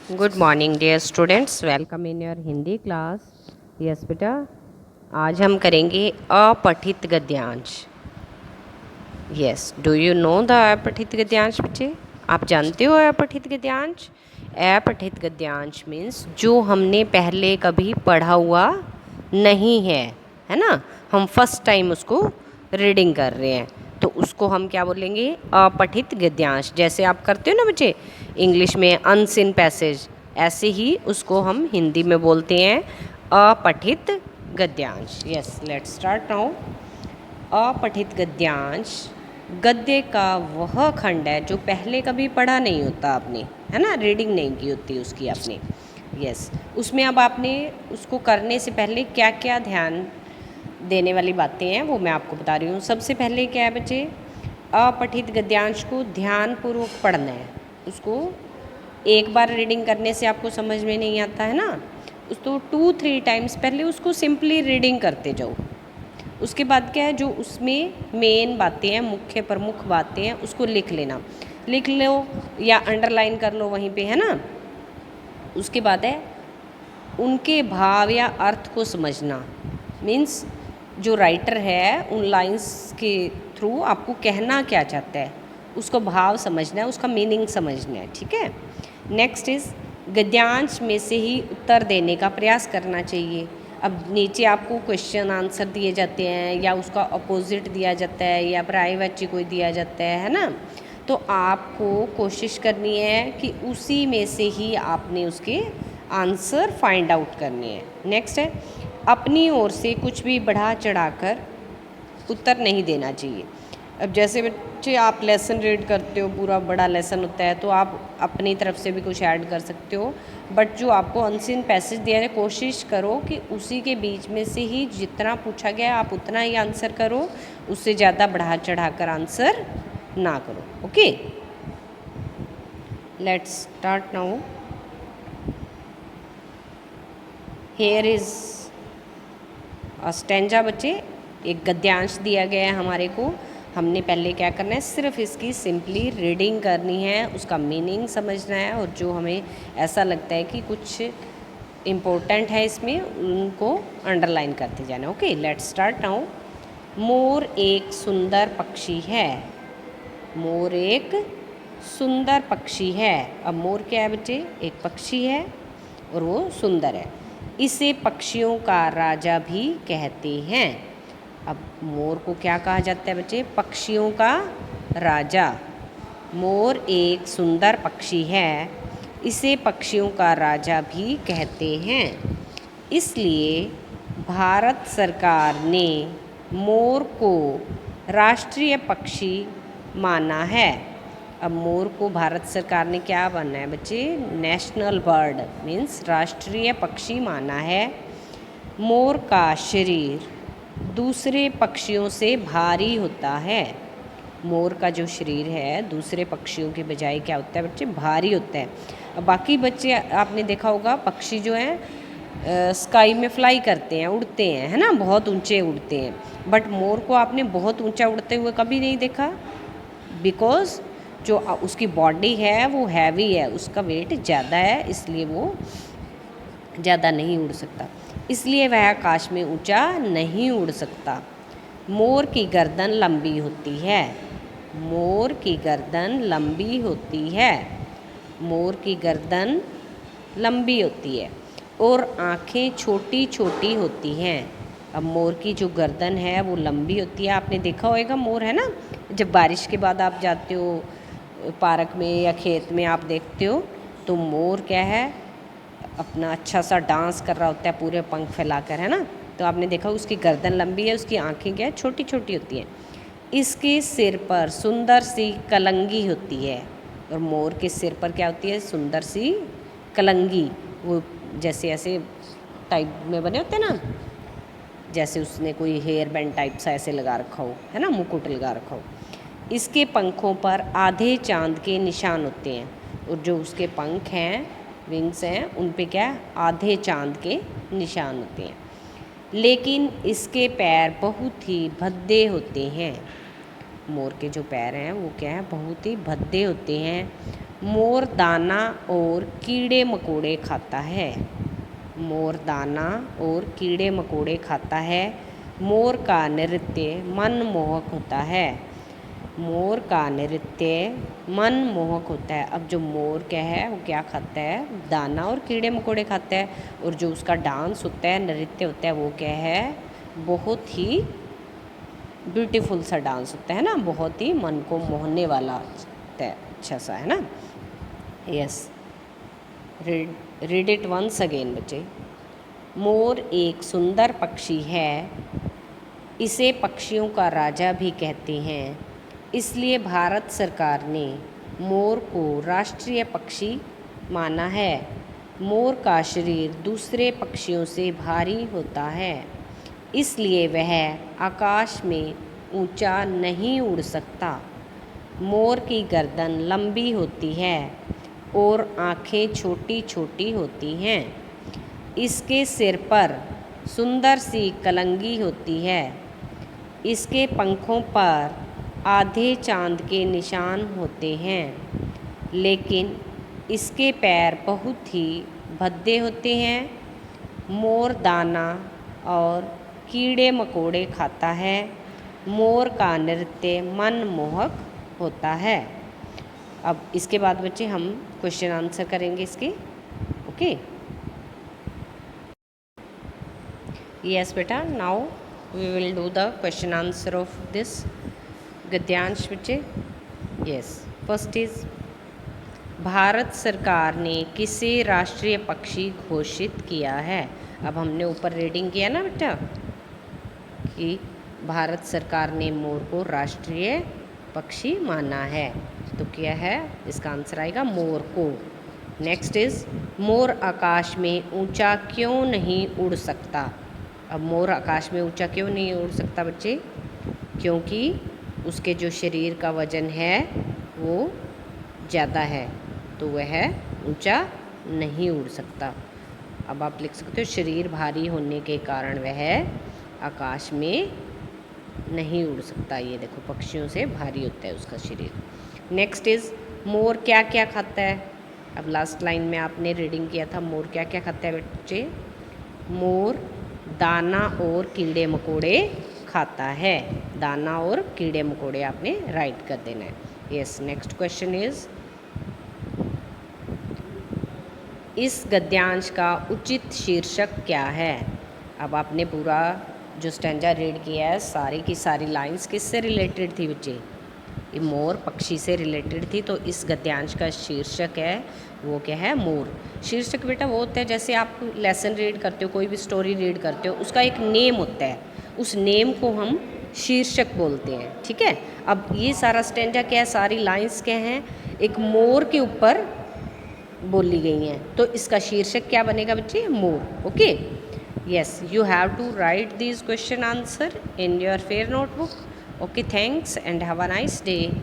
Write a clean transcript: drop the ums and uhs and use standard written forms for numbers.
Good morning dear students, welcome in your Hindi class. Yes बेटा, आज हम करेंगे अपठित गद्यांश। Yes, do you know the अपठित गद्यांश बच्चे? आप जानते हो अपठित गद्यांश? अपठित गद्यांश मीन्स जो हमने पहले कभी पढ़ा हुआ नहीं है ना। हम फर्स्ट टाइम उसको रीडिंग कर रहे हैं, तो उसको हम क्या बोलेंगे? अपठित गद्यांश। जैसे आप करते हो ना बच्चे इंग्लिश में अनसीन पैसेज, ऐसे ही उसको हम हिंदी में बोलते हैं अपठित गद्यांश। Yes, let's start now. अपठित गद्यांश गद्य का वह खंड है जो पहले कभी पढ़ा नहीं होता आपने, है ना, रीडिंग नहीं की होती उसकी आपने। यस, उसमें अब आपने उसको करने से पहले क्या क्या ध्यान देने वाली बातें हैं वो मैं आपको बता रही हूँ। सबसे पहले क्या है बच्चे, अपठित गद्यांश को ध्यानपूर्वक पढ़ना है। उसको एक बार रीडिंग करने से आपको समझ में नहीं आता है ना, उसको 2-3 टाइम्स पहले उसको सिंपली रीडिंग करते जाओ। उसके बाद क्या है, जो उसमें मेन बातें हैं, मुख्य प्रमुख बातें हैं, उसको लिख लेना। लिख लो या अंडरलाइन कर लो वहीं पे, है ना। उसके बाद है उनके भाव या अर्थ को समझना। मीन्स जो राइटर है उन लाइंस के थ्रू आपको कहना क्या चाहता है, उसको भाव समझना है, उसका मीनिंग समझना है। ठीक है। नेक्स्ट इज गद्यांश में से ही उत्तर देने का प्रयास करना चाहिए। अब नीचे आपको क्वेश्चन आंसर दिए जाते हैं या उसका अपोजिट दिया जाता है या पर्यायवाची कोई दिया जाता है ना, तो आपको कोशिश करनी है कि उसी में से ही आपने उसके आंसर फाइंड आउट करने हैं। नेक्स्ट है अपनी ओर से कुछ भी बढ़ा चढ़ाकर उत्तर नहीं देना चाहिए। अब जैसे बच्चे आप लेसन रीड करते हो, पूरा बड़ा लेसन होता है, तो आप अपनी तरफ से भी कुछ ऐड कर सकते हो, बट जो आपको अनसीन पैसेज दिया है कोशिश करो कि उसी के बीच में से ही जितना पूछा गया आप उतना ही आंसर करो, उससे ज़्यादा बढ़ा चढ़ा कर आंसर ना करो। Okay, let's start now. Here is stanza बच्चे, एक गद्यांश दिया गया है हमारे को। हमने पहले क्या करना है, सिर्फ इसकी सिंपली रीडिंग करनी है, उसका मीनिंग समझना है, और जो हमें ऐसा लगता है कि कुछ इम्पोर्टेंट है इसमें उनको अंडरलाइन करते जाना। Okay, let's start now. मोर एक सुंदर पक्षी है। मोर एक सुंदर पक्षी है। अब मोर क्या है बच्चे? एक पक्षी है और वो सुंदर है। इसे पक्षियों का राजा भी कहते हैं। अब मोर को क्या कहा जाता है बच्चे? पक्षियों का राजा। मोर एक सुंदर पक्षी है, इसे पक्षियों का राजा भी कहते हैं। इसलिए भारत सरकार ने मोर को राष्ट्रीय पक्षी माना है। अब मोर को भारत सरकार ने क्या माना है बच्चे? नेशनल बर्ड मीन्स राष्ट्रीय पक्षी माना है। मोर का शरीर दूसरे पक्षियों से भारी होता है। मोर का जो शरीर है दूसरे पक्षियों के बजाय क्या होता है बच्चे? भारी होता है। अब बाकी बच्चे आपने देखा होगा पक्षी जो हैं स्काई में फ्लाई करते हैं, उड़ते हैं, है ना, बहुत ऊंचे उड़ते हैं, बट मोर को आपने बहुत ऊंचा उड़ते हुए कभी नहीं देखा, बिकॉज जो उसकी बॉडी है वो हैवी है, उसका वेट ज़्यादा है, इसलिए वो ज़्यादा नहीं उड़ सकता, इसलिए वह आकाश में ऊंचा नहीं उड़ सकता। मोर की गर्दन लंबी होती है। मोर की गर्दन लंबी होती है। मोर की गर्दन लंबी होती है और आँखें छोटी छोटी होती हैं। अब मोर की जो गर्दन है वो लंबी होती है। आपने देखा होगा मोर, है ना, जब बारिश के बाद आप जाते हो पार्क में या खेत में, आप देखते हो तो मोर क्या है, अपना अच्छा सा डांस कर रहा होता है पूरे पंख फैलाकर, है ना। तो आपने देखा उसकी गर्दन लंबी है, उसकी आँखें क्या है, छोटी छोटी होती हैं। इसके सिर पर सुंदर सी कलंगी होती है। और मोर के सिर पर क्या होती है? सुंदर सी कलंगी। वो जैसे ऐसे टाइप में बने होते हैं ना, जैसे उसने कोई हेयर बैंड टाइप सा ऐसे लगा रखा हो, है ना, मुकुट लगा रखा हो। इसके पंखों पर आधे चांद के निशान होते हैं, और जो उसके पंख हैं, विंग्स हैं, उन पे क्या? आधे चांद के निशान होते हैं। लेकिन इसके पैर बहुत ही भद्दे होते हैं। मोर के जो पैर हैं वो क्या है, बहुत ही भद्दे होते हैं। मोर दाना और कीड़े मकोड़े खाता है। मोर दाना और कीड़े मकोड़े खाता है। मोर का नृत्य मनमोहक होता है। मोर का नृत्य मनमोहक होता है। अब जो मोर क्या है वो क्या खाता है, दाना और कीड़े मकोड़े खाता है, और जो उसका डांस होता है, नृत्य होता है, वो क्या है, बहुत ही ब्यूटीफुल सा डांस होता है ना, बहुत ही मन को मोहने वाला होता है, अच्छा सा, है ना। Yes, read it once again बच्चे। मोर एक सुंदर पक्षी है। इसे पक्षियों का राजा भी कहते हैं। इसलिए भारत सरकार ने मोर को राष्ट्रीय पक्षी माना है। मोर का शरीर दूसरे पक्षियों से भारी होता है, इसलिए वह आकाश में ऊंचा नहीं उड़ सकता। मोर की गर्दन लंबी होती है और आँखें छोटी छोटी होती हैं। इसके सिर पर सुंदर सी कलंगी होती है। इसके पंखों पर आधे चांद के निशान होते हैं, लेकिन इसके पैर बहुत ही भद्दे होते हैं। मोर दाना और कीड़े मकोड़े खाता है। मोर का नृत्य मनमोहक होता है। अब इसके बाद बच्चे हम क्वेश्चन आंसर करेंगे इसके। ओके, यस बेटा, now we will do the question answer of this गद्यांश बच्चे। यस, फर्स्ट इज, भारत सरकार ने किसे राष्ट्रीय पक्षी घोषित किया है। अब हमने ऊपर रीडिंग किया ना बेटा कि भारत सरकार ने मोर को राष्ट्रीय पक्षी माना है, तो क्या है, इसका आंसर आएगा मोर को। नेक्स्ट इज, मोर आकाश में ऊंचा क्यों नहीं उड़ सकता। अब मोर आकाश में ऊंचा क्यों नहीं उड़ सकता बच्चे, क्योंकि उसके जो शरीर का वजन है वो ज़्यादा है, तो वह ऊंचा नहीं उड़ सकता। अब आप लिख सकते हो शरीर भारी होने के कारण वह आकाश में नहीं उड़ सकता। ये देखो, पक्षियों से भारी होता है उसका शरीर। नेक्स्ट इज, मोर क्या क्या खाता है। अब लास्ट लाइन में आपने रीडिंग किया था, मोर क्या क्या खाता है बच्चे। मोर दाना और कीड़े मकोड़े खाता है। दाना और कीड़े मकोड़े आपने राइट कर देना है। यस, नेक्स्ट क्वेश्चन इज, इस गद्यांश का उचित शीर्षक क्या है। अब आपने पूरा जो स्टैंजा रीड किया है, सारी की सारी लाइंस किससे रिलेटेड थी बच्चे, ये मोर पक्षी से रिलेटेड थी, तो इस गद्यांश का शीर्षक है वो क्या है, मोर। शीर्षक बेटा वो होता है, जैसे आप लेसन रीड करते हो, कोई भी स्टोरी रीड करते हो, उसका एक नेम होता है, उस नेम को हम शीर्षक बोलते हैं, ठीक है। अब ये सारा स्टैंजा क्या है, सारी लाइंस क्या हैं, एक मोर के ऊपर बोली गई हैं, तो इसका शीर्षक क्या बनेगा बच्चे, मोर। Okay, yes, you have to write these question answer in your fair notebook. Okay, thanks and have a nice day.